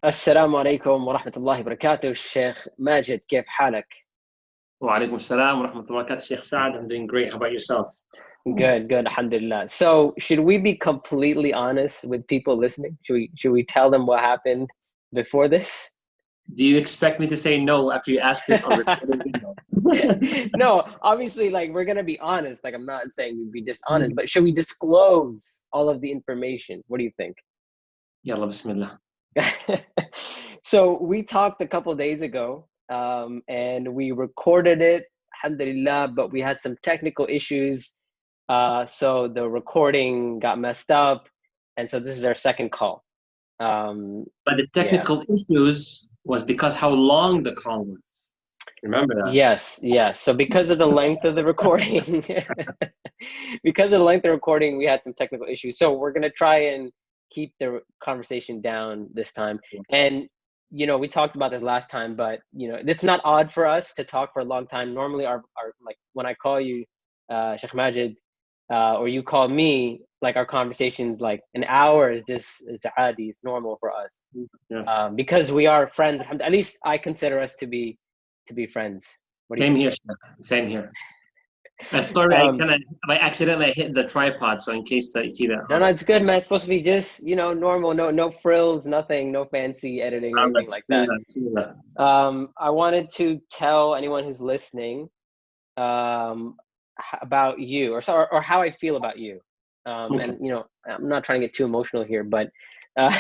السلام عليكم ورحمة الله وبركاته. الشيخ ماجد، كيف حالك؟ وعليكم السلام ورحمة الله وبركاته. Sheikh Saad, I'm doing great. How about yourself? Good, good, alhamdulillah. So, should we be completely honest with people listening? Should we tell them what happened before this? Do you expect me to say no after you ask this on recorded video? No, obviously, like we're gonna be honest. Like I'm not saying we'd be dishonest, but should we disclose all of the information? What do you think? يلا بسم الله. So we talked a couple days ago, and we recorded it, alhamdulillah, but we had some technical issues. So the recording got messed up, and so this is our second call. But the Yeah. technical issues was because how long the call was. Remember that? Yes, yes. So because of the length of the recording, because of the length of the recording, we had some technical issues. So we're gonna try and keep the conversation down this time. And we talked about this last time, but it's not odd for us to talk for a long time. Normally, our like when I call you, Sheikh Majid, or you call me, like our conversations, like an hour is just is adi, it's normal for us, Yes. because we are friends. At least I consider us to be friends. What do you Same think? here, Sheikh. Same here. Sorry, Um, by accident I hit the tripod, so in case that you see that no, it's good, man. It's supposed to be just normal, no frills, nothing, no fancy editing or anything like that. Bismillah. I wanted to tell anyone who's listening um, about you, or how I feel about you. Okay. And I'm not trying to get too emotional here, but uh,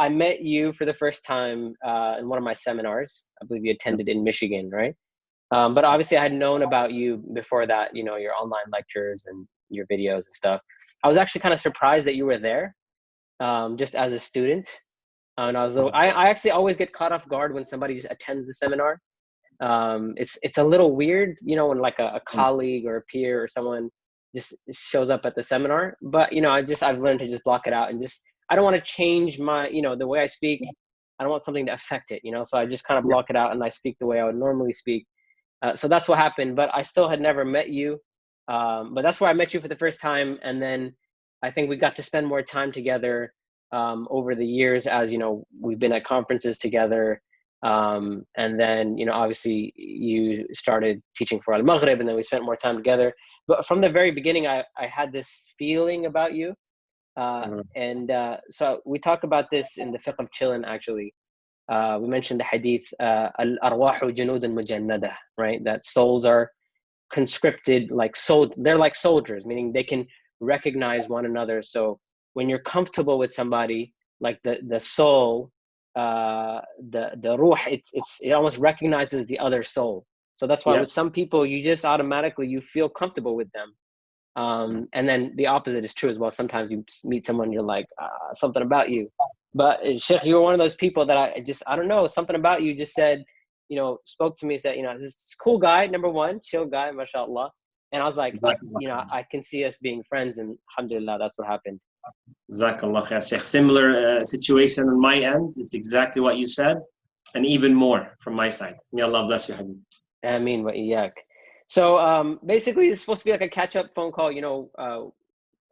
I met you for the first time in one of my seminars. I believe you attended in Michigan, right? But obviously, I had known about you before that. Your online lectures and your videos and stuff. I was actually kind of surprised that you were there, just as a student. And I was I actually always get caught off guard when somebody just attends the seminar. It's a little weird, when like a colleague or a peer or someone just shows up at the seminar. But I've learned to just block it out and just I don't want to change my the way I speak. I don't want something to affect it. So I just kind of block it out and I speak the way I would normally speak. So that's what happened. But I still had never met you. But that's where I met you for the first time, and then I think we got to spend more time together over the years, as we've been at conferences together. And then obviously you started teaching for Al Maghrib, and then we spent more time together. But from the very beginning, I had this feeling about you, and so we talk about this in the fiqh of chillin, actually. We mentioned the hadith, al arwahu junudun mujannada, right? That souls are conscripted, like they're like soldiers, meaning they can recognize one another. So when you're comfortable with somebody, like the soul, the ruh, it almost recognizes the other soul. So that's why with Yes. some people you just automatically you feel comfortable with them. And then the opposite is true as well. Sometimes you meet someone, you're like, something about you. But Sheikh, you were one of those people that I don't know, something about you just said, spoke to me, said, this cool guy, number one, chill guy, mashallah. And I was like, I can see us being friends, and alhamdulillah, that's what happened. Jazakallah khair, Sheikh. Similar situation on my end. It's exactly what you said, and even more from my side. May Allah bless you, Habib. Ameen wa iyak. So basically, it's supposed to be like a catch-up phone call,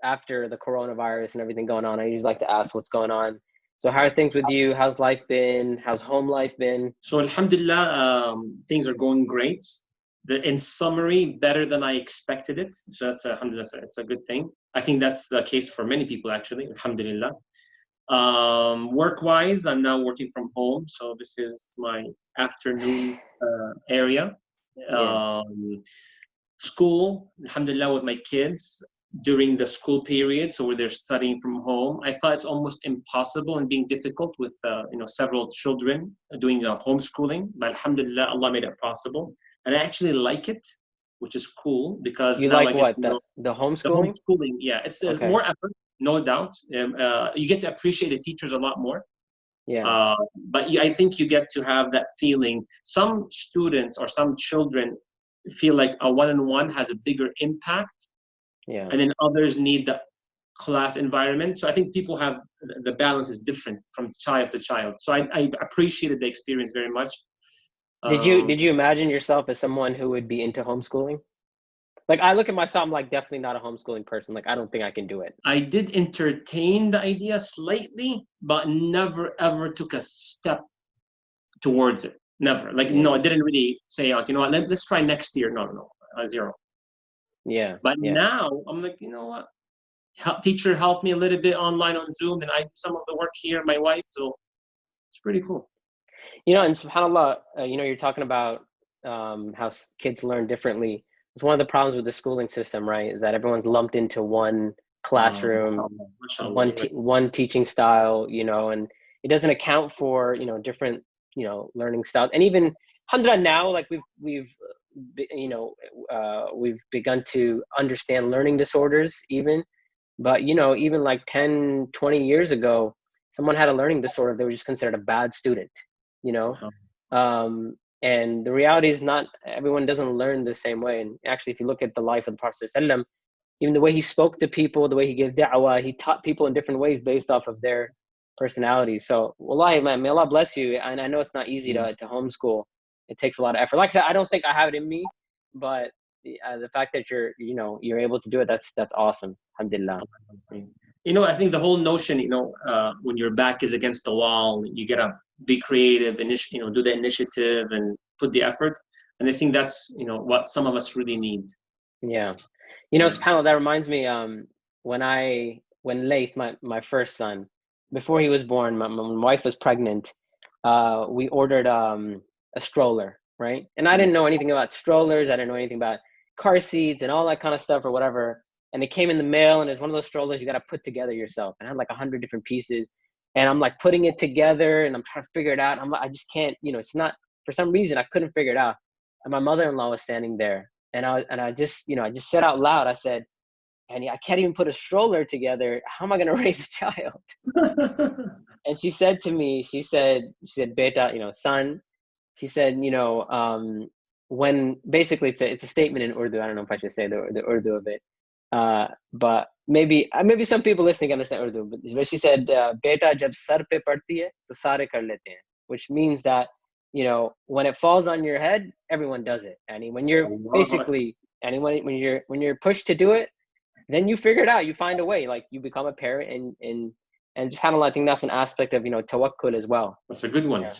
after the coronavirus and everything going on. I usually like to ask what's going on. So how are things with you? How's life been? How's home life been? So Alhamdulillah, things are going great. In summary, better than I expected it. So that's Alhamdulillah, it's a good thing. I think that's the case for many people actually. Alhamdulillah. Work-wise, I'm now working from home, so this is my afternoon area. Yeah. School, Alhamdulillah, with my kids during the school period, so where they're studying from home. I thought it's almost impossible and being difficult with several children doing homeschooling, but Alhamdulillah, Allah made it possible, and I actually like it, which is cool because You now like I get what? to The know the the homeschooling? homeschooling. Yeah, it's Okay. more effort, no doubt. You get to appreciate the teachers a lot more. Yeah. But I think you get to have that feeling. Some students or some children feel like a one-on-one has a bigger impact, Yeah. and then others need the class environment. So I think people have the balance is different from child to child. So I appreciated the experience very much. Did you Um, did you imagine yourself as someone who would be into homeschooling? Like I look at myself, I'm like definitely not a homeschooling person. Like I don't think I can do it. I did entertain the idea slightly, but never ever took a step towards it. Never. Like no, I Yeah, didn't really say, like, you know what, let's try next year. No, no, no, zero. yeah, But yeah. now I'm like, you know what? Teacher helped me a little bit online on Zoom, and I do some of the work here. My wife, so it's pretty cool. You know, and subhanAllah, you know, you're talking about how kids learn differently. It's one of the problems with the schooling system, right? Is that everyone's lumped into one classroom, Mashallah, mashallah, you're right. one teaching style, you know, and it doesn't account for, you know, different, you know, learning styles. And even alhamdulillah now, like you know, we've begun to understand learning disorders even. But, you know, even like 10, 20 years ago, someone had a learning disorder, they were just considered a bad student, you know? Subhanallah. And the reality is not everyone doesn't learn the same way. And actually, if you look at the life of the Prophet ﷺ, even the way he spoke to people, the way he gave da'wah, he taught people in different ways based off of their personalities. So, wallahi, man, may Allah bless you. And I know it's not easy to homeschool. It takes a lot of effort. Like I said, I don't think I have it in me, but the fact that you know, you're able to do it, that's awesome. Alhamdulillah. You know, I think the whole notion, you know, when your back is against the wall, you gotta be creative, you know, do the initiative and put the effort. And I think that's, you know, what some of us really need. Yeah. You know, Yeah. subhanAllah, that reminds me, when Laith, my first son, before he was born, my wife was pregnant, we ordered a stroller, right? And I didn't know anything about strollers, I didn't know anything about car seats and all that kind of stuff or whatever. And it came in the mail and it's one of those strollers you gotta put together yourself. And I had like 100 different pieces. And I'm like putting it together and I'm trying to figure it out. I'm like, I just can't, you know, it's not for some reason I couldn't figure it out. And my mother-in-law was standing there and I just, you know, I just said out loud, I said, Annie, I can't even put a stroller together. How am I going to raise a child? And she said to me, she said, beta, you know, son, she said, you know, when basically it's a statement in Urdu. I don't know if I should say the Urdu of it. But maybe some people listening understand Urdu, but she said, beta jab sar pe padti hai, to sare kar lete hain, which means that, you know, when it falls on your head, everyone does it. And when you're Allahu Akbar. basically, and when you're pushed to do it, then you figure it out. You find a way. Like you become a parent, and subhanAllah, I think that's an aspect of, you know, tawakkul as well. That's a good one. Yeah,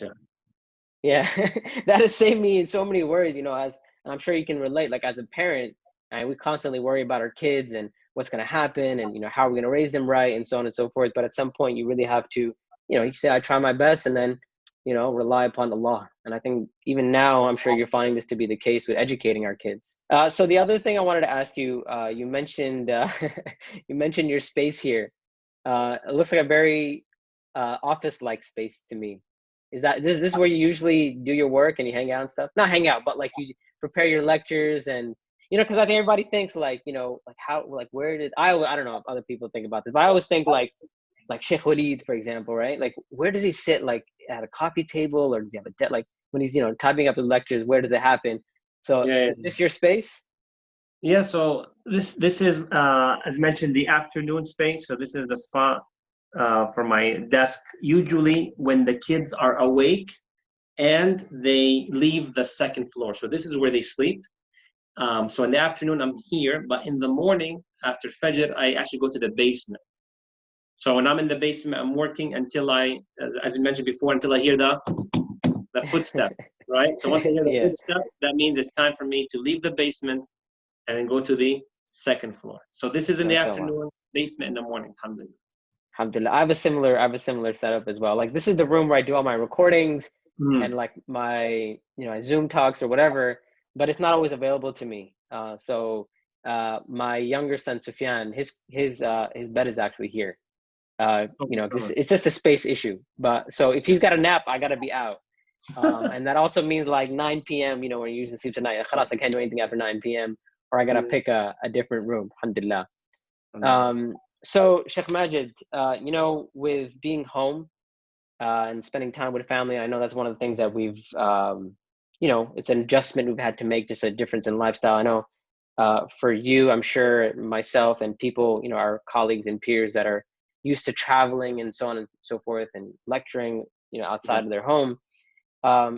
Yeah. yeah, that has saved me in so many worries. You know, as and I'm sure you can relate. Like as a parent, and we constantly worry about our kids and what's going to happen, and you know how we're going to raise them right, and so on and so forth. But at some point, you really have to, you know, you say I try my best, and then, you know, rely upon the law. And I think even now, I'm sure you're finding this to be the case with educating our kids. So the other thing I wanted to ask you, you mentioned you mentioned your space here. It looks like a very office-like space to me. Is this where you usually do your work and you hang out and stuff? Not hang out, but like you prepare your lectures and, you know, because I think everybody thinks like, you know, like how, like where did I don't know if other people think about this, but I always think like Sheikh Walid, for example, right? Like where does he sit? Like at a coffee table, or does he have a like when he's, you know, typing up the lectures? Where does it happen? So Yeah. is this your space? Yeah. So this is, as mentioned, the afternoon space. So this is the spot for my desk. Usually when the kids are awake and they leave the second floor. So this is where they sleep. So in the afternoon, I'm here, but in the morning after Fajr, I actually go to the basement. So when I'm in the basement, I'm working until as you mentioned before, until I hear the footstep, right? So once I hear the Yeah, footstep, that means it's time for me to leave the basement and then go to the second floor. So this is in the mashallah. afternoon, basement in the morning. Alhamdulillah. Alhamdulillah. I have a similar setup as well. Like this is the room where I do all my recordings and Mm. like my, you know, Zoom talks or whatever, but it's not always available to me. My younger son Sufyan, his bed is actually here. Oh, You know, mashallah. it's just a space issue. But so if he's got a nap, I gotta be out. And that also means like 9 p.m., you know, when you usually sleep tonight, khalas, I can't do anything after 9 p.m. or I gotta Mm. pick a different room. Alhamdulillah. Alhamdulillah. So Sheikh Majid, you know, with being home and spending time with family, I know that's one of the things that we've, you know, it's an adjustment we've had to make, just a difference in lifestyle. I know for you, I'm sure myself and people, you know, our colleagues and peers that are used to traveling and so on and so forth and lecturing, you know, Yeah. outside of their home,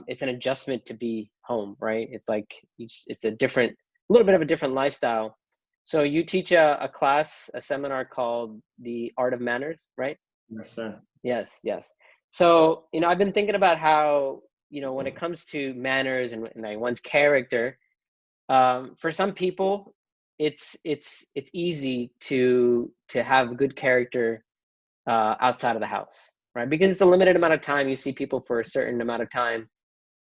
it's an adjustment to be home, right? It's like it's a different little bit of a different lifestyle. So you teach a class, a seminar called The Art of Manners, right? Yes, sir. Yes, yes. So, I've been thinking about how, when it comes to manners and like one's character, for some people, it's easy to have good character outside of the house, right? Because it's a limited amount of time. You see people for a certain amount of time.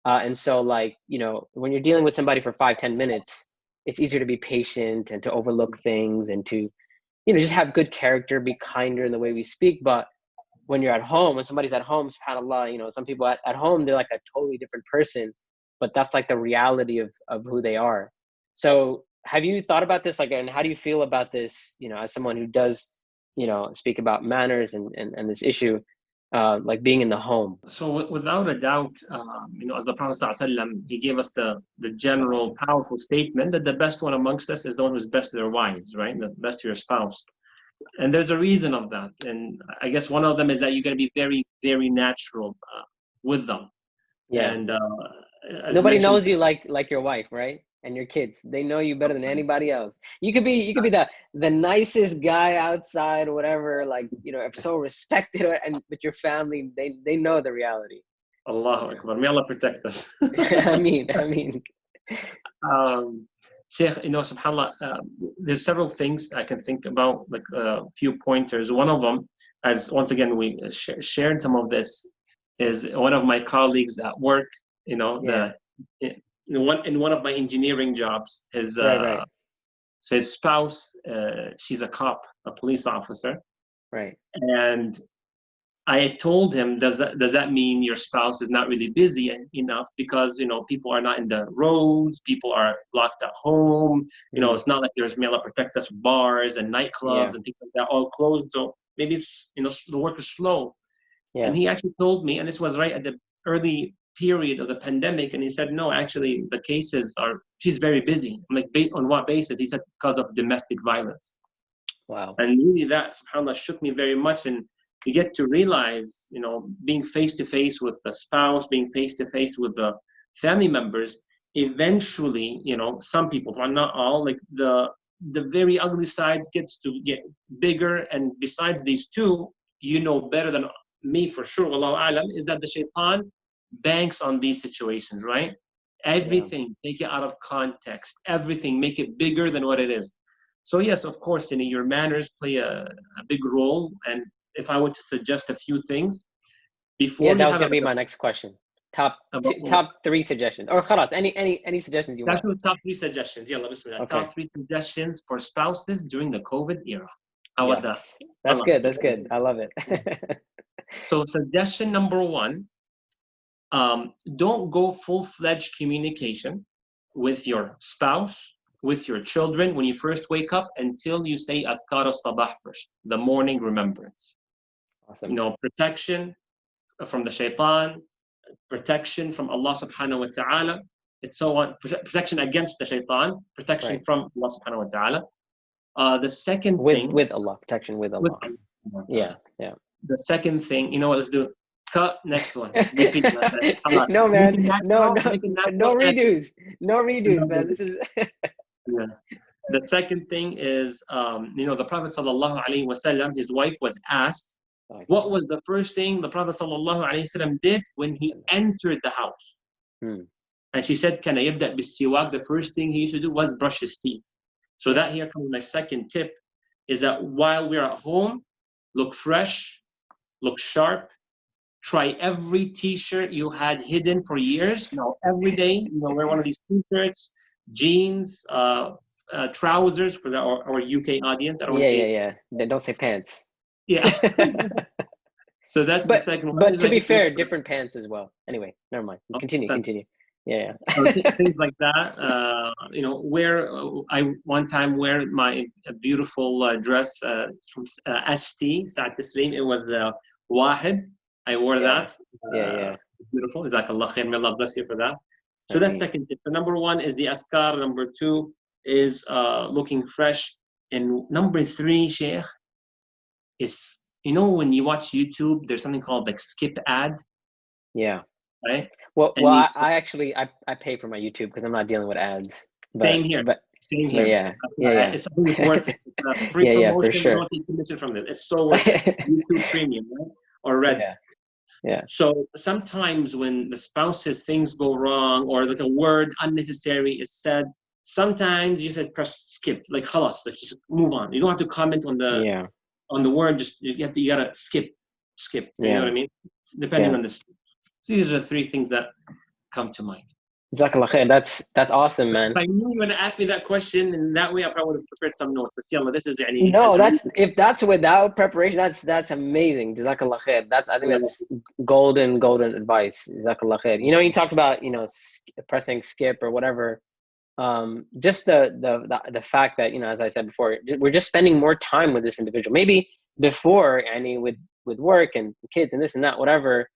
And so, like, when you're dealing with somebody for 5-10 minutes, it's easier to be patient and to overlook things and to, just have good character, be kinder in the way we speak. But when you're at home, when somebody's at home, subhanAllah, some people at home, they're like a totally different person, but that's like the reality of who they are. So have you thought about this? Like, and how do you feel about this, as someone who does, speak about manners and this issue, like being in the home? So without a doubt, as the Prophet ﷺ, he gave us the general powerful statement that the best one amongst us is the one who's best to their wives, right? The best to your spouse. And there's a reason of that. And I guess one of them is that you're going to be very, very natural with them. Yeah. And Nobody knows you like your wife, right? And your kids. They know you better than anybody else. You could be the nicest guy outside or whatever, like, so respected, but your family, they know the reality. Allahu Akbar. May Allah protect us. I mean. Shaykh, subhanAllah, there's several things I can think about, like a few pointers. One of them, as once again we shared some of this, is one of my colleagues at work, in one of my engineering jobs, his spouse, she's a cop, a police officer. Right. And I told him, does that mean your spouse is not really busy enough because, people are not in the roads, people are locked at home, it's not like there's, may Allah protect us, bars and nightclubs and things like that all closed. So maybe it's, the work is slow. Yeah. And he actually told me, and this was right at the early period of the pandemic, and he said, no, actually the cases she's very busy. I'm like, on what basis? He said, because of domestic violence. Wow. And really that, subhanAllah, shook me very much. And you get to realize, being face-to-face with the spouse, being face-to-face with the family members, eventually, some people, not all, like the very ugly side gets to get bigger. And besides these two, better than me for sure, Wallahu A'lam, is that the shaitan banks on these situations, right? Everything, take it out of context. Everything, make it bigger than what it is. So yes, of course, your manners play a big role. And if I were to suggest a few things before, that was going to be my next question. Top 3 suggestions, or khalas, any suggestions you want. That's the top 3 suggestions. Yeah, bismillah. Top 3 suggestions for spouses during the COVID era. How about that? That's good. That's good. I love it. So suggestion number 1, don't go full-fledged communication with your spouse, with your children when you first wake up until you say Azkar al-Sabah first, the morning remembrance. Awesome. Protection from the shaitan, protection from Allah subhanahu wa ta'ala, and so on. Protection against the shaitan, protection from Allah subhanahu wa ta'ala. The second thing. With Allah, protection with Allah. Yeah. The second thing, let's do cut, next one. Repeat that. No, man. No redos. No redos, man. This is. Yeah. The second thing is, the Prophet sallallahu alaihi wasallam, his wife was asked, what was the first thing the Prophet sallallahu alaihi wasallam did when he entered the house? And she said, "Kana yabda bis-siwak." The first thing he used to do was brush his teeth. So that here comes my second tip, is that while we're at home, look fresh, look sharp. Try every t-shirt you had hidden for years. Every day, wear one of these t-shirts, jeans, trousers for our UK audience. Yeah. Don't say pants. Yeah. So that's the second one. But to be fair, different pants as well. Anyway, never mind. Continue. Yeah. So things like that. I one time wear my beautiful dress from ST, Sa'at Taslim. It was Wahid. I wore that. Yeah. Beautiful. Jazakallah khair. May Allah bless you for that. So that's second tip. So number 1 is the azkar. Number 2 is looking fresh. And number 3, Shaykh, is, when you watch YouTube, there's something called like skip ad. Yeah. Right? Well, I actually pay for my YouTube because I'm not dealing with ads. Same here. Same But here. yeah, yeah, It's something that's worth it. It's a free yeah, yeah, for promotion. We sure. don't take commission from it. It's so worth it. YouTube Premium, right? Or Red. Yeah, yeah, So sometimes when the spouse says things go wrong or like a word unnecessary is said, sometimes you said press skip, like khalas, like just move on. You don't have to comment yeah, on the word. Just you gotta skip. You know yeah, what I mean? Depending yeah. on this. So these are three things that come to mind. Jazakallah khair. That's awesome, If man. I knew you were gonna ask me that question in that way, I probably would have prepared some notes. But still, this is No, it's really. that's if that's without preparation, that's amazing. Jazakallah khair. I think that's golden advice. Jazakallah khair. You know, you talked about, pressing skip or whatever. Just the fact that, as I said before, we're just spending more time with this individual. Maybe before, with work and kids and this and that, whatever,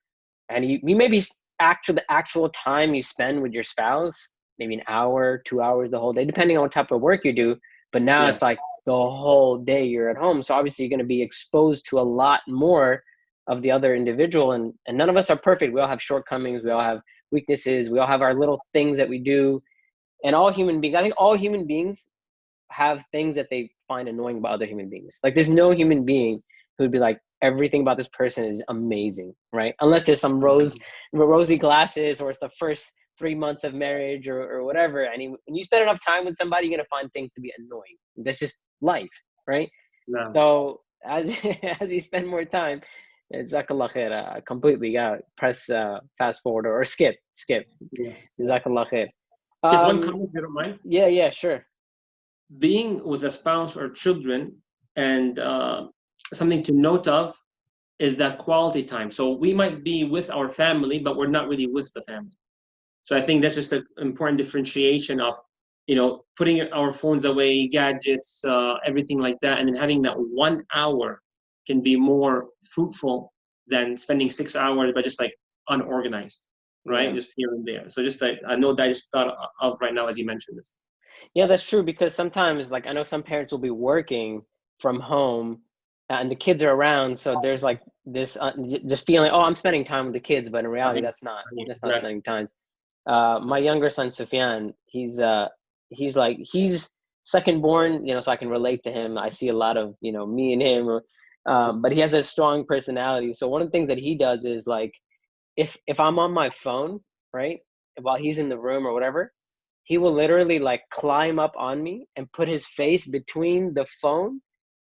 and you maybe the actual time you spend with your spouse, maybe an hour, 2 hours, the whole day, depending on what type of work you do. But now Yeah. it's like the whole day you're at home, so obviously you're going to be exposed to a lot more of the other individual, and none of us are perfect. We all have shortcomings, we all have weaknesses, we all have our little things that we do. And I think all human beings have things that they find annoying about other human beings. Like there's no human being who would be like, everything about this person is amazing, right? Unless there's some rosy glasses, or it's the first 3 months of marriage, or whatever. And when you spend enough time with somebody, you're gonna find things to be annoying. That's just life, right? Yeah. So as as you spend more time, Jazakallah khair, completely, press fast forward or skip. Yes. Yeah. Jazakallah khair. Sheikh, one comment, if you don't mind. Yeah, sure. Being with a spouse or children, and something to note of is that quality time. So we might be with our family, but we're not really with the family. So I think that's just an important differentiation of, putting our phones away, gadgets, everything like that, and then having that 1 hour can be more fruitful than spending 6 hours, but just like unorganized, right? Yeah. Just here and there. So just a note that I just thought of right now as you mentioned this. Yeah, that's true, because sometimes, like, I know some parents will be working from home, and the kids are around, so there's like this feeling, oh, I'm spending time with the kids, but in reality, Right. that's not Exactly. spending time. My younger son Sufyan, he's second born, so I can relate to him. I see a lot of, me and him, but he has a strong personality. So one of the things that he does is, like, if I'm on my phone, right, while he's in the room or whatever, he will literally like climb up on me and put his face between the phone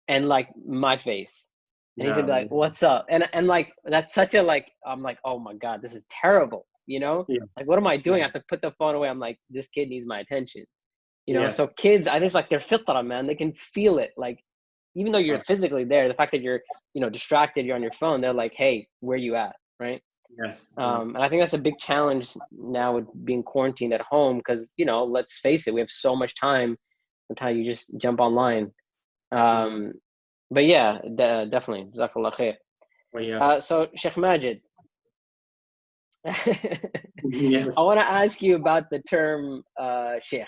and like my face. And he's gonna Yeah. be like, "What's up?" And like, that's such a, like, I'm like, "Oh my God, this is terrible." Yeah. Like, what am I doing? I Yeah. have to put the phone away. I'm like, this kid needs my attention. So Yes. kids, I just, like, they're fitra, man. They can feel it. Like, even though you're Right. physically there, the fact that you're, distracted, you're on your phone, they're like, "Hey, where you at?" Right? Yes. And I think that's a big challenge now with being quarantined at home, because, let's face it, we have so much time. Sometimes you just jump online. Yeah. Um, but yeah, definitely. Jazakallah khair. Well, yeah. So Sheikh Majid, I Yes. want to ask you about the term Sheikh.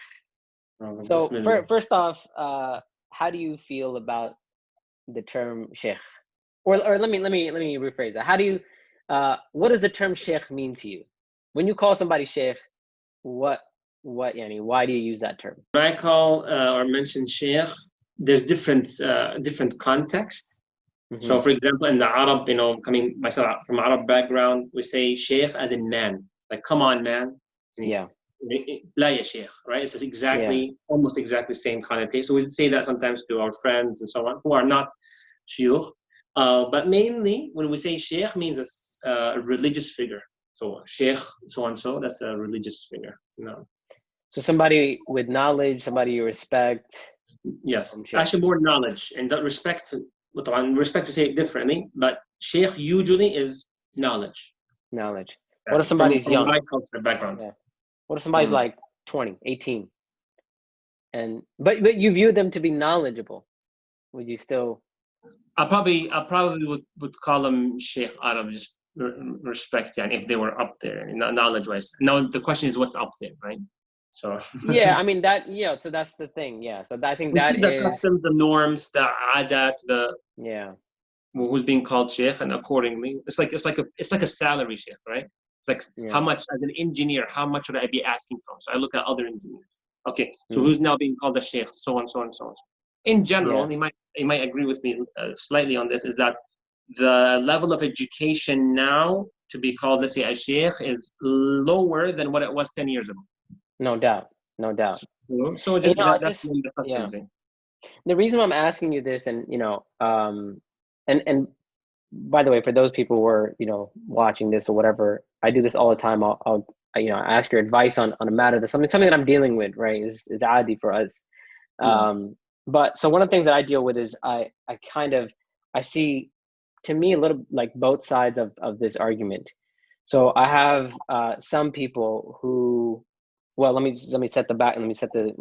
So Bismillah. first off, how do you feel about the term Sheikh? Or let me rephrase that. What does the term Sheikh mean to you? When you call somebody Sheikh, what why do you use that term? When I call or mention Shaykh, there's different context. So, Hmm. for example, in the Arab, coming myself from Arab background, we say Shaykh as in man, like come on, man. Yeah, La ya Shaykh, right? It's yeah, almost exactly same connotation. So we say that sometimes to our friends and so on who are not Shuyukh. But mainly, when we say Shaykh, means a religious figure. So Shaykh, so and so, that's a religious figure. so somebody with knowledge, somebody you respect, Yes, Sheikh. actually more knowledge and that respect. Respect to say it differently, but Sheikh usually is knowledge. Knowledge. What if Exactly. somebody's From young? my culture background. Yeah. What if somebody's Mm. like 20, 18, and but you view them to be knowledgeable? Would you still? I probably would call them Sheikh out of just respect, and if they were up there and knowledge wise. Now the question is what's up there, right? So Yeah, I mean that. Yeah, so that's the thing. Yeah, so I think we see that the is. customs, the norms, the adat, the Yeah, who's being called sheikh, and accordingly, it's like a salary sheikh, right? It's like how yeah, much as an engineer, how much would I be asking for? So I look at other engineers. Okay, so who's now being called a sheikh, so on, so on, so on. In general, Yeah. you might agree with me slightly on this, is that the level of education now to be called, let's say, a sheikh is lower than what it was 10 years ago. No doubt. No doubt. So And, I that's just, one of the yeah. factors. The reason why I'm asking you this, and and by the way, for those people who are watching this or whatever, I do this all the time. I'll ask your advice on a matter that's something that I'm dealing with, right? Is adi for us. Yeah. But so one of the things that I deal with is I see, to me, a little like both sides of this argument. So I have some people who, well, let me set the back, and let me set the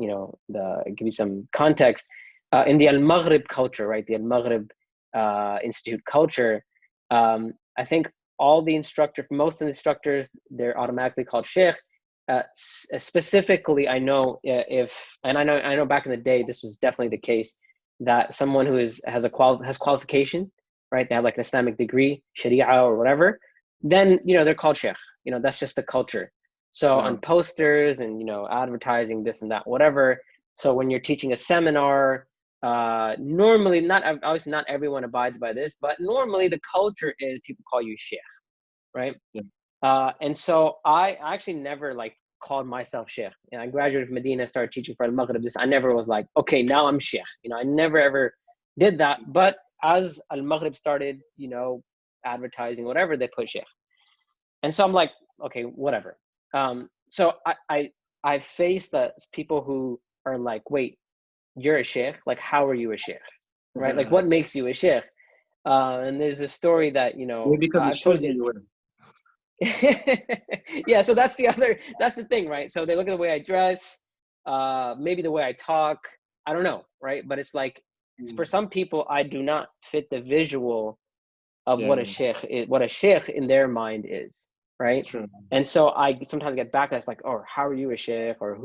give you some context. In the Al Maghrib culture, right? The Al Maghrib Institute culture, I think most of the instructors, they're automatically called sheikh. Specifically, I know I know back in the day, this was definitely the case, that someone who has qualification, right? They have like an Islamic degree, Sharia or whatever, then they're called sheikh. That's just the culture. So Yeah. on posters and advertising, this and that, whatever. So when you're teaching a seminar, normally, not obviously not everyone abides by this, but normally the culture is people call you sheikh, right? Yeah. And so I actually never like called myself sheikh. I graduated from Medina, started teaching for Al Maghrib. I never was like, okay, now I'm sheikh. I never ever did that. But as Al Maghrib started, advertising, whatever, they put sheikh. And so I'm like, okay, whatever. So I faced the people who are like, wait, you're a sheikh? Like, how are you a sheikh? Right? Like, what makes you a sheikh? And there's a story that Maybe because the I've shoes told that you. you wear. Yeah, so that's the thing, right? So they look at the way I dress, maybe the way I talk. I don't know, right? But it's like, for some people, I do not fit the visual of Yeah. what a sheikh in their mind is, right? True. And so I sometimes get backlash like, oh, how are you a sheikh, or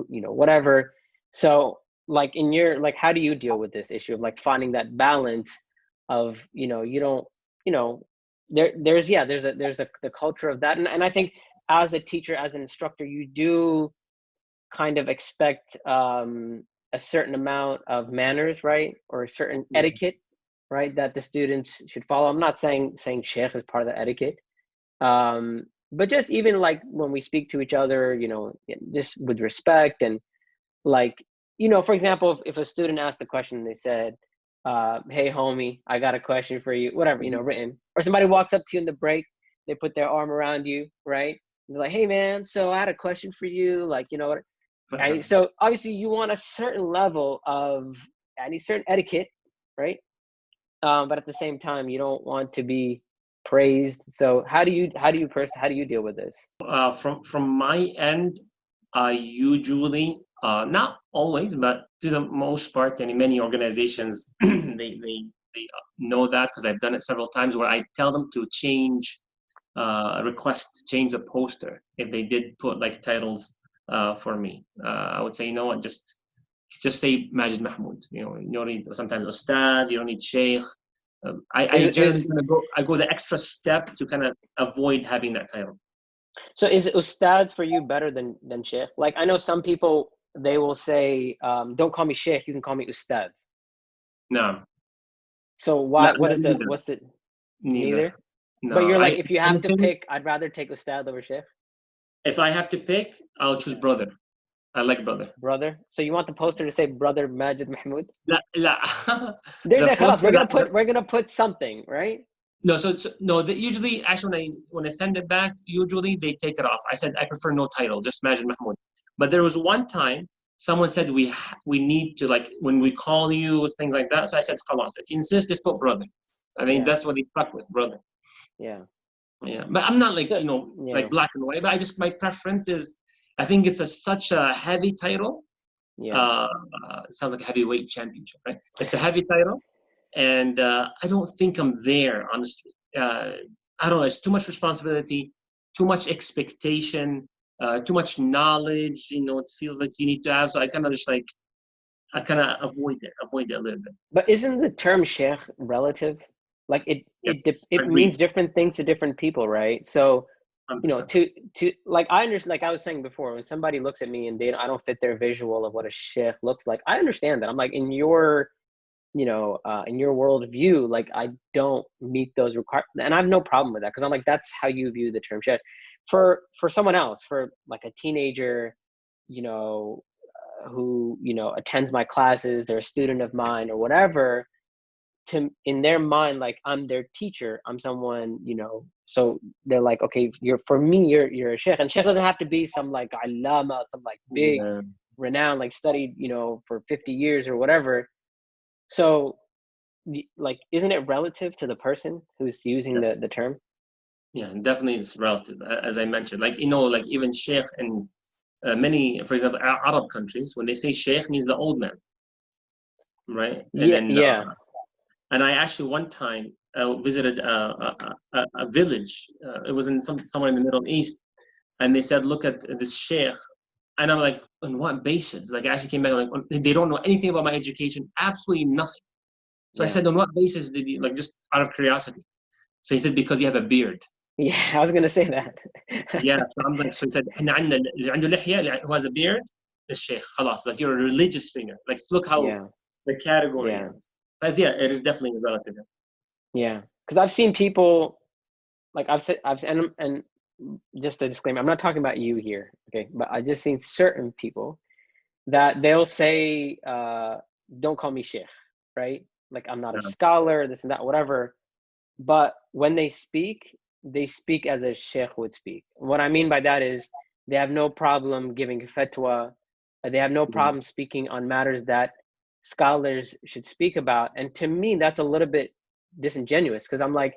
whatever. So like how do you deal with this issue of like finding that balance of you don't there's the culture of that, and I think as a teacher, as an instructor, you do kind of expect a certain amount of manners, right, or a certain etiquette, right, that the students should follow. I'm not saying sheikh is part of the etiquette, but just even like when we speak to each other, just with respect, and like for example, if a student asked a question and they said, hey homie, I got a question for you, whatever, written, or somebody walks up to you in the break, they put their arm around you, right, they're like, hey man, so I had a what right? So obviously you want a certain level of any certain etiquette, right? But at the same time, you don't want to be praised. So how do you deal with this? From my end, I usually, not always, but to the most part, and in many organizations, they know that, because I've done it several times, where I tell them to request to change the poster if they did put like titles for me. I would say, you know what, just say Majed Mahmoud. You don't need sometimes Ustad, you don't need Shaykh. I generally go the extra step to kind of avoid having that title. So is Ustad for you better than Sheikh? Like, I know some people, they will say, don't call me Sheikh, you can call me Ustad. No. So what's Neither. the Neither. But No. you're like, if you have to Anything, pick, I'd rather take Ustad over Sheikh. if I have to pick, I'll choose brother. I like brother. Brother. So you want the poster to say brother Majed Mahmoud? La, la. There's The a khalas. poster. We're gonna put something, right? No, no. Usually, actually, when I send it back, usually they take it off. I said I prefer no title, just Majed Mahmoud. But there was one time someone said we need to, like, when we call you, things like that. So I said, khalas, if you insist, just put brother. I mean, that's what he stuck with, brother. Yeah. Yeah, but I'm not like, it's like black and white. But my preference is, I think it's such a heavy title. Yeah. Sounds like a heavyweight championship, right? It's a heavy title, and I don't think I'm there, honestly. I don't know. It's too much responsibility, too much expectation, too much knowledge. It feels like you need to have. So I kind of avoid it a little bit. But isn't the term sheikh relative? Like Yes, it agreed. means different things to different people, right? So you know, 100%. to like, I understand, like I was saying before, when somebody looks at me and I don't fit their visual of what a sheikh looks like, I understand that. I'm like, in your, you know, in your worldview, like I don't meet those requirements, and I have no problem with that, because I'm like, that's how you view the term sheikh. For someone else, for like a teenager, you know, who, you know, attends my classes, they're a student of mine or whatever, to in their mind, like I'm their teacher, I'm someone, you know, so they're like, okay, you're, for me, you're a sheikh. And sheikh doesn't have to be some like allama, some like big Yeah, renowned, like studied, you know, for 50 years or whatever. So like, isn't it relative to the person who's using yes. the term? Yeah, definitely it's relative. As I mentioned, like, you know, like even sheikh in many, for example, Arab countries, when they say sheikh means the old man, right? And Yeah, then, yeah, and I actually one time visited a village. It was in somewhere in the Middle East, and they said, look at this sheikh. And I'm like, on what basis? Like, I actually came back, like, they don't know anything about my education, absolutely nothing. So I yeah, said, on what basis did you, like, just out of curiosity? So he said, because you have a beard. yeah. I was gonna say that. Yeah, so I'm like, so he said, إحنا عندنا اللي عنده لحية, who has a beard, is sheikh. خلاص, like, you're a religious figure. Like, look how Yeah, the category yeah, is. But yeah, it is definitely relative. yeah. Because I've seen people, like I've said, and just a disclaimer, I'm not talking about you here, okay? But I just seen certain people that they'll say, don't call me sheikh, right? Like I'm not a Yeah. scholar, this and that, whatever. But when they speak as a sheikh would speak. What I mean by that is they have no problem giving fatwa. They have no Mm. problem speaking on matters that scholars should speak about. And to me, that's a little bit disingenuous, because I'm like,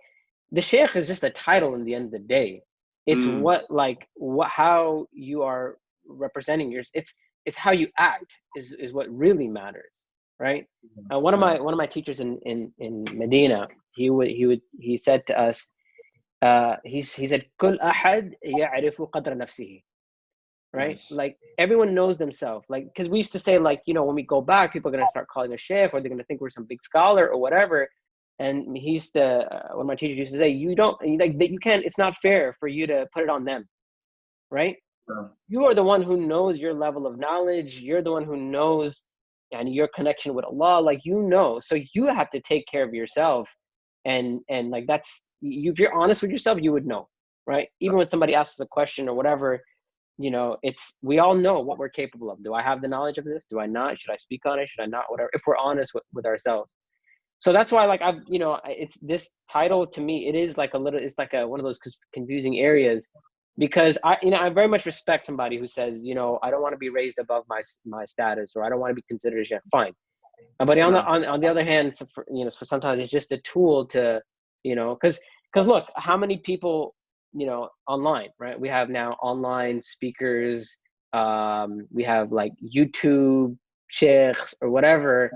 the sheikh is just a title in the end of the day. It's Mm. what, like, what, how you are representing yours. It's how you act is what really matters, right? Yeah. One of my teachers in Medina, he said to us, he said, كل أحد يعرف قدر نفسه, right? Nice. Like everyone knows themselves. Like, because we used to say, like, you know, when we go back, people are gonna start calling us sheikh, or they're gonna think we're some big scholar or whatever. And he used to, one of my teachers used to say, you don't, like, that you can't. It's not fair for you to put it on them, right? Yeah. You are the one who knows your level of knowledge. You're the one who knows, and your connection with Allah, like, you know, so you have to take care of yourself. And like, that's you, if you're honest with yourself, you would know, right? Even when somebody asks a question or whatever, you know, it's, we all know what we're capable of. Do I have the knowledge of this? Do I not? Should I speak on it? Should I not? Whatever, if we're honest with ourselves. So that's why, like, I've, you know, it's this title to me, it is like a little, it's like a one of those confusing areas, because I, you know, I very much respect somebody who says, you know, I don't want to be raised above my status, or I don't want to be considered a chef. Fine. But on the Yeah. on the other hand, so for, you know, for sometimes it's just a tool to, you know, because look, how many people, you know, online, right? We have now online speakers. We have like YouTube sheikhs or whatever,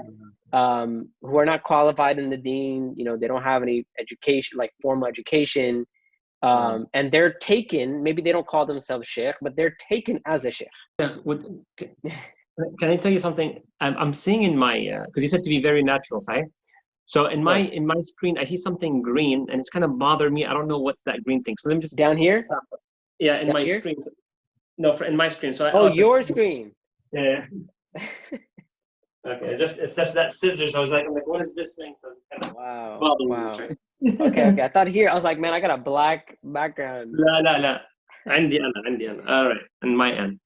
who are not qualified in the deen. You know, they don't have any education, like formal education, Yeah. and they're taken. Maybe they don't call themselves sheikh, but they're taken as a sheikh. Yeah. Can I tell you something? I'm seeing in my, because you said to be very natural, right? So Yes. in my screen, I see something green, and it's kind of bothered me. I don't know what's that green thing. So let me just, Down here, yeah, in down my here. screen. No, in my screen. So Oh, oh, so your screen. yeah. Okay, it's just that scissors. I'm like, what is this thing? So it's kind of Wow, bothering me, wow. Okay, right? okay. I thought here, I was like, man, I got a black background. لا لا لا عندي أنا. All right, on my end.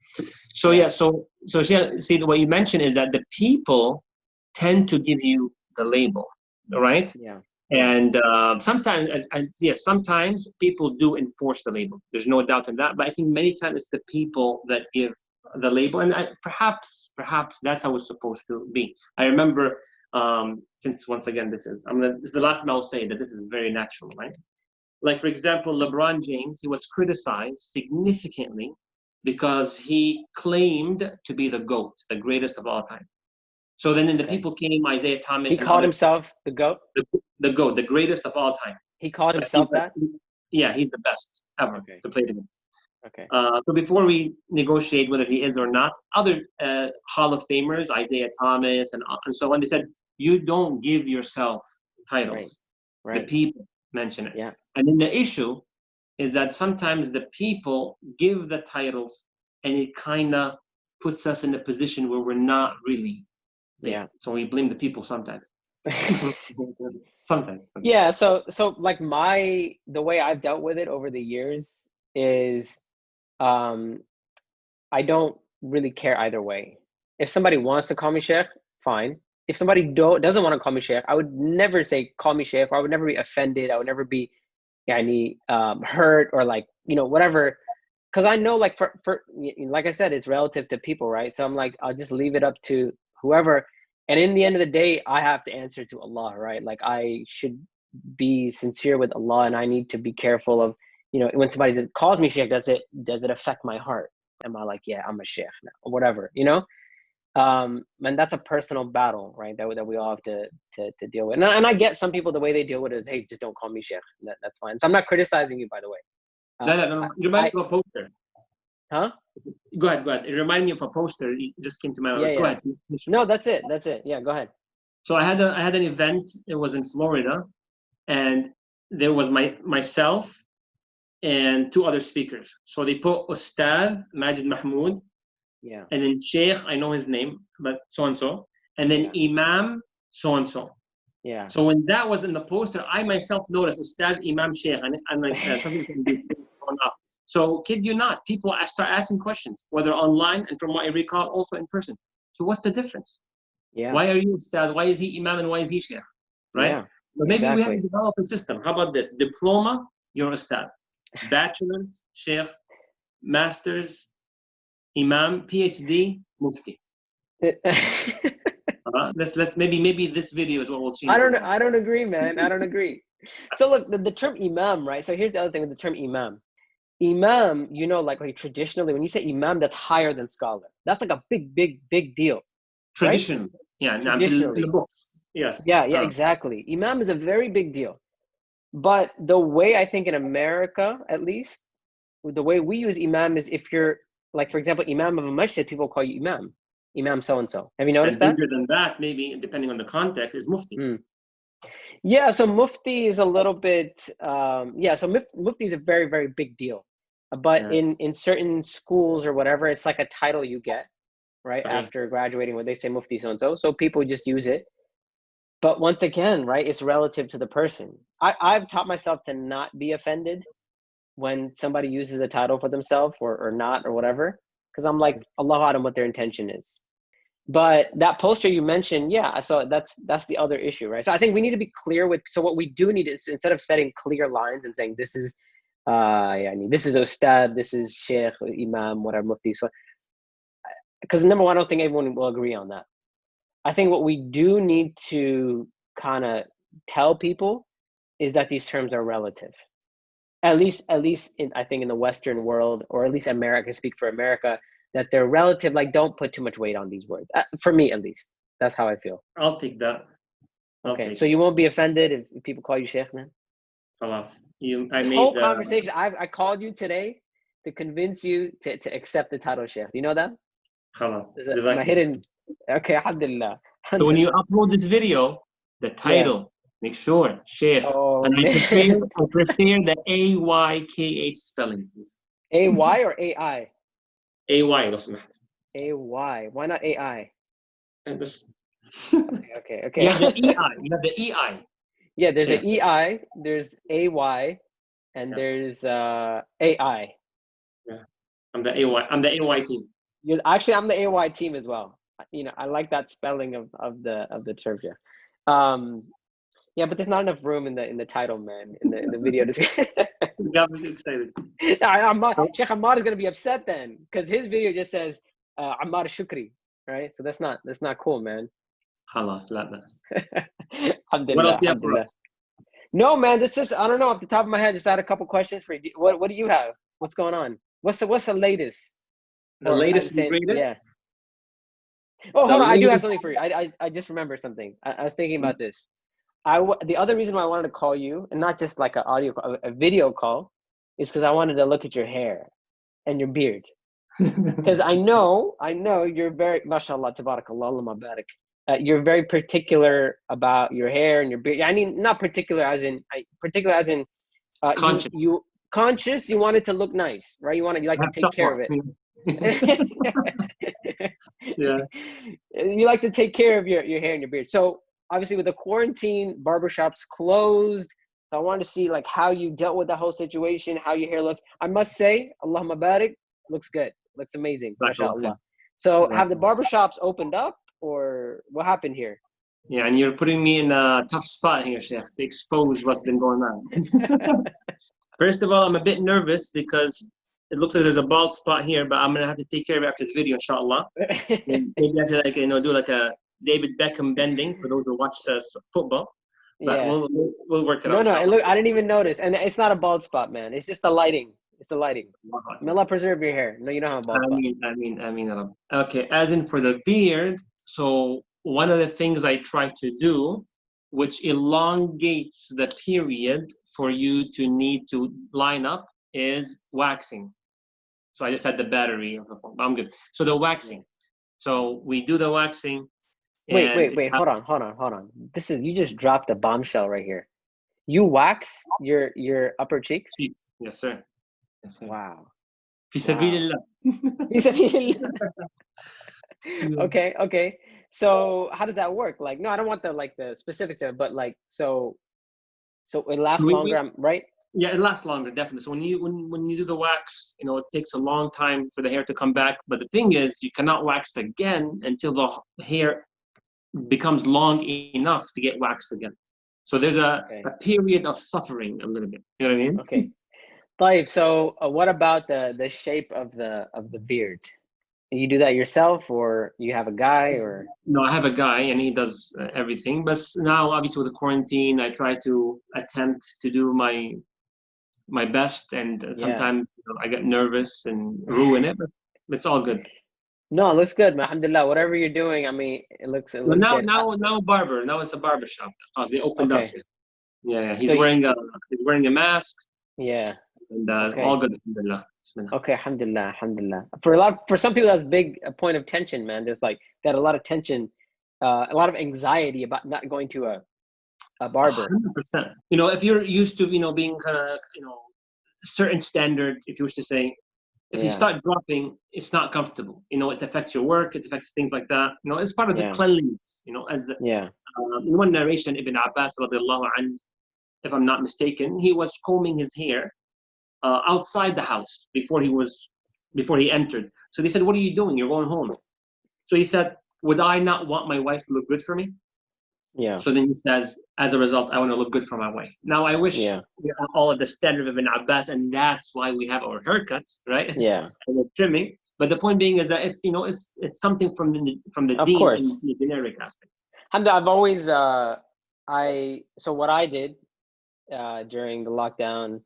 So Yeah, yeah, so see, what you mentioned is that the people tend to give you the label, right? yeah, yeah. And sometimes, and yes, sometimes people do enforce the label. There's no doubt in that. But I think many times it's the people that give the label, and perhaps that's how it's supposed to be. I remember, since once again, this is the last time I'll say that this is very natural, right? Like, for example, LeBron James, he was criticized significantly because he claimed to be the GOAT, the greatest of all time. So then the Okay. people came, Isaiah He Thomas and called other, himself the GOAT. the, the GOAT, the greatest of all time. He called That he's himself like, that. yeah, he's the best ever Okay, to play the game. okay. So before we negotiate whether he is or not, other Hall of Famers, Isaiah Thomas and so on, they said, you don't give yourself Right, titles. The right. people mention it. Yeah, And then the issue is that sometimes the people give the titles and it kind of puts us in a position where we're not really there. Yeah. So we blame the people sometimes. Sometimes. Yeah, so like the way I've dealt with it over the years is I don't really care either way. If somebody wants to call me Sheikh, fine. If somebody doesn't want to call me Sheikh, I would never say call me Sheikh, or I would never be offended. I would never be hurt or like, whatever. Because I know like for like I said, it's relative to people, right? So I'm like, I'll just leave it up to whoever. And in the end of the day, I have to answer to Allah, right? Like I should be sincere with Allah, and I need to be careful of, when somebody calls me Sheikh, does it affect my heart? Am I like, yeah, I'm a Sheikh now, or whatever, and that's a personal battle, right? That we all have to deal with. And I get some people, the way they deal with it is, hey, just don't call me Sheikh. That's fine. So I'm not criticizing you, by the way. No. You remind me of a poster. Huh? Go ahead. It reminded me of a poster. It just came to my mind. Yeah. Go ahead. No, that's it. Yeah, go ahead. So I had an event. It was in Florida, and there was myself and two other speakers. So they put Ustad Majed Mahmoud, Yeah. and then Shaykh, I know his name, but so and so, and then Imam so and so. Yeah. So when that was in the poster, I myself noticed Ustad Imam Shaykh, and I'm like, something can be going off. So kid you not, people start asking questions, whether online and from what I recall, also in person. So what's the difference? Yeah. Why are you Ustad? Why is he Imam and why is he Shaykh? Right? Yeah. But maybe we have to Exactly. develop a system. How about this? Diploma, you're Ustad. Bachelor's, Shaykh. Master's, Imam. PhD, Mufti. Let's maybe this video is what will change. I don't agree, man. I don't agree. So look, the term Imam, right? So here's the other thing with the term Imam. Imam, like traditionally, when you say Imam, that's higher than scholar. That's like a big deal. Tradition. Right? Yeah, Traditionally. in the books. Yes. Yeah, exactly. Imam is a very big deal. But the way I think in America, at least, the way we use Imam is if you're, like, for example, Imam of a masjid, people call you Imam. Imam so-and-so. Have you noticed and that? bigger than that, maybe, depending on the context, is Mufti. Yeah, so Mufti is a little bit, so Mufti is a very, very big deal. But in certain schools or whatever, it's like a title you get, right? Sorry. After graduating, where they say Mufti so-and-so. So people just use it. But once again, right, it's relative to the person. I've taught myself to not be offended when somebody uses a title for themselves or not or whatever, because I'm like, Allah Alam what their intention is. But that poster you mentioned, yeah, so that's the other issue, right? So I think we need to be clear with, so what we do need is, instead of setting clear lines and saying this is this is Ustad, this is Sheikh, Imam, whatever, Mufti, so because number one, I don't think everyone will agree on that. I think what we do need to kind of tell people is that these terms are relative. At least I think in the Western world, or at least America, speak for America, that they're relative. Like, don't put too much weight on these words. For me, at least, that's how I feel. I'll take that. Okay, so you won't be offended if people call you Sheikh, man? This whole conversation, I called you today to convince you to accept the title Sheikh. You know that? My hidden. Okay, alhamdulillah. So when you upload this video, the title, make sure Sheikh. And I prefer the AYKH spelling, please. AY or AI? AY, لو سمحت. AY. Why not AI? Okay. You have the EI. Yeah, there's an EI, there's AY, and there's AI. Yeah, I'm the AY team. I'm the AY team as well. I like that spelling of the term. Yeah, but there's not enough room in the title, man. In the video description. You got me excited. Sheikh Ammar is gonna be upset then, because his video just says Ammar Shukri, right? So that's not cool, man. خلاص لا. What else do you have for us? No, man, this is, I don't know, off the top of my head, just had a couple questions for you. What do you have? What's going on? What's the latest? The latest and greatest? Yeah. Oh, hold on, I do have something for you. I just remembered something. I was thinking about this. The other reason why I wanted to call you, and not just like a video call, is because I wanted to look at your hair and your beard. Because I know you're very, mashallah, tabarakallah, Allah barak. You're very particular about your hair and your beard. I mean, not particular as in, conscious. conscious. You want it to look nice, right? You like I to have take care taqwa. of it. Yeah. You like to take care of your hair and your beard. So obviously with the quarantine, barbershops closed. So I wanted to see like how you dealt with the whole situation, how your hair looks. I must say, Allahumma barik, looks good. Looks amazing. Jazakallah khair. MashaAllah. So have the Jazakallah. barbershops opened up or what happened here? Yeah, and you're putting me in a tough spot here, Sheikh, to expose what's been going on. First of all, I'm a bit nervous because it looks like there's a bald spot here, but I'm gonna have to take care of it after the video, inshallah. And maybe I have to do like a David Beckham bending for those who watch football. But Yeah. we'll work it No, out, no. inshallah. I didn't even notice. And it's not a bald spot, man. It's just the lighting. It's the lighting. May Allah preserve your hair. No, you don't have a bald spot. I mean. Okay, as in for the beard, so one of the things I try to do, which elongates the period for you to need to line up, is waxing. So I just had the battery of the phone. I'm good. So the waxing. So we do the waxing. Wait. And Hold on. You just dropped a bombshell right here. You wax your upper cheeks? cheeks. Yes, sir. Yes, sir. Wow. في سبيل الله. Okay. So how does that work? Like, no, I don't want the specifics of it, but like, so it lasts longer, right? Yeah, it lasts longer, definitely. So when you do the wax, it takes a long time for the hair to come back. But the thing is, you cannot wax again until the hair becomes long enough to get waxed again. So there's a period of suffering a little bit. You know what I mean? Okay. Taib, so what about the shape of the beard? You do that yourself, or you have a guy, or? No, I have a guy and he does everything. But now, obviously, with the quarantine, I try to attempt to do my best, and sometimes I get nervous and ruin it, but it's all good. No, it looks good, man. Alhamdulillah. Whatever you're doing, I mean, it looks good. Now barber. Now it's a barber shop. They opened up here. Yeah. He's So wearing a mask. Yeah. And all good, alhamdulillah. Okay, alhamdulillah. For some people, that's big a point of tension, man. There's got a lot of tension, a lot of anxiety about not going to a barber. 100%. If you're used to being kind of certain standard, if you wish to say, if you start dropping, it's not comfortable. It affects your work, it affects things like that. It's part of the cleanliness. As in one narration, Ibn Abbas radiallahu anhu, if I'm not mistaken, he was combing his hair outside the house before he entered. So they said, "What are you doing? You're going home." So he said, "Would I not want my wife to look good for me?" Yeah. So then he says, "As a result, I want to look good for my wife." Now I wish we are all at the standard of Ibn Abbas, and that's why we have our haircuts, right? Yeah. And the trimming. But the point being is that it's something from the of deen course. in the generic aspect. I've always so what I did during the lockdown,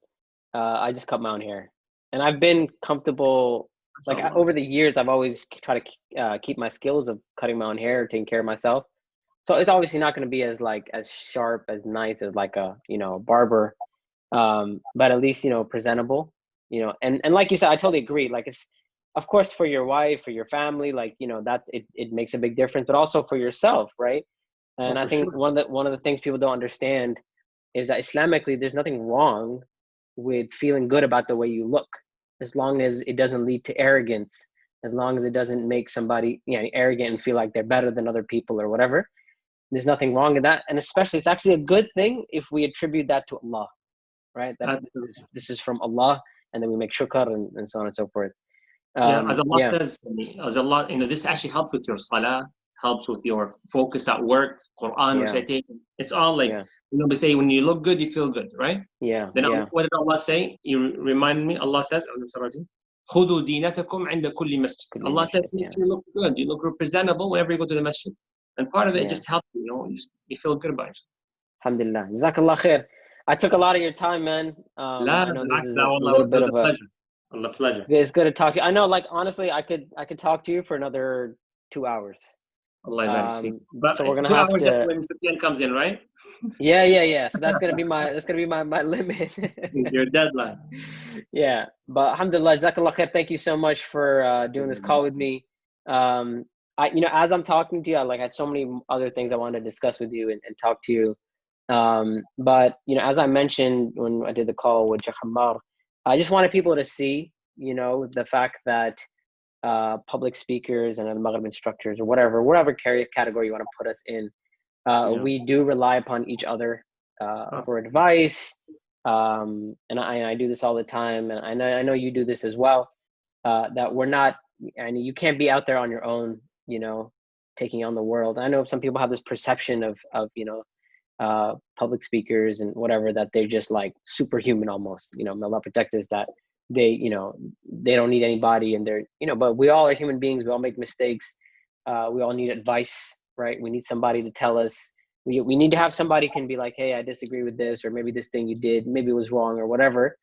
I just cut my own hair, and I've been comfortable. Over the years, I've always tried to keep my skills of cutting my own hair, taking care of myself. So it's obviously not going to be as sharp, as nice as like a barber, but at least presentable. And like you said, I totally agree. Like it's, of course, for your wife, for your family, like that it makes a big difference, but also for yourself, right? And I think one of the things people don't understand is that Islamically, there's nothing wrong with feeling good about the way you look, as long as it doesn't lead to arrogance, as long as it doesn't make somebody arrogant and feel like they're better than other people or whatever. There's nothing wrong in that, and especially it's actually a good thing if we attribute that to Allah, right? That this is from Allah, and then we make shukr and so on and so forth. As Allah says, as Allah, this actually helps with your salah, helps with your focus at work, Quran recitation. It's all like we say when you look good, you feel good, right? Then what did Allah say? You remind me. Allah says, خُذُوا زِينَتَكُمْ عِنْدَ كُلِّ مَسْجِدٍ. Allah says, make sure you look good. You look presentable whenever you go to the masjid. And part of it just helps you feel good about yourself. Alhamdulillah. Jazakallah khair. I took a lot of your time, man. I know this is a little bit of a pleasure. It's good to talk to you. I know, like, honestly, I could talk to you for another 2 hours. But so we're gonna 2 have hours, to. That's when Sufyan comes in, right? Yeah. So that's gonna be my limit. Your deadline. Yeah, but alhamdulillah, jazakallah khair. Thank you so much for doing this call with me. As I'm talking to you, I had so many other things I wanted to discuss with you and talk to you. But as I mentioned when I did the call with Shaykh, I just wanted people to see, you know, the fact that public speakers and Al-Maghrib instructors or whatever category you want to put us in, Yeah. we do rely upon each other Oh, for advice. And I do this all the time, and I know you do this as well. That we're not, and you can't be out there on your own, you know, taking on the world. I know some people have this perception of you know, public speakers and whatever, that they're just like superhuman almost, you know, may Allah protect us, that they, you know, they don't need anybody, and they're, you know, but we all are human beings, we all make mistakes, we all need advice, right? We need somebody to tell us, we need to have somebody can be like, hey, I disagree with this, or maybe this thing you did maybe was wrong or whatever.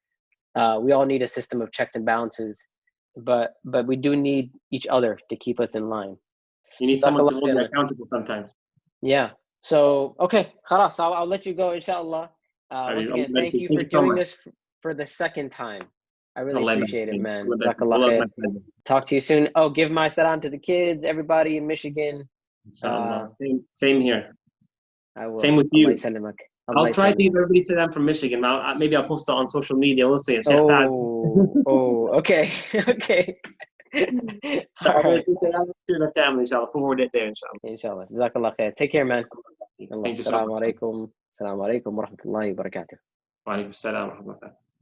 We all need a system of checks and balances, but we do need each other to keep us in line. you need someone Jazakallah to hold you khairan. accountable sometimes. Yeah. So, okay, khalas, I'll let you go, inshallah. I Once mean, again, thank you thank for you so doing much. this for the second time. I really Allah appreciate it, Allah man. Allah Jazakallah Allah khair. my pleasure. Talk to you soon. Oh, give my salam to the kids, everybody in Michigan. Inshallah. Same here. I Same will. with Allah you. ysallimak. Allah I'll try to ysallimak. give everybody say I'm from Michigan. Maybe I'll post it on social media. We'll see. Sheikh Saad. Oh, okay. Okay. So All I'm going right. to say I'm to the family, inshallah. Forward it there, inshallah. Inshallah. Jazakallah khair. Take care, man. Allah. Thank you so Assalamu much. alaikum. Assalamu alaikum wa rahmatullahi wa barakatuh. Wa alaikum salam wa rahmatullah.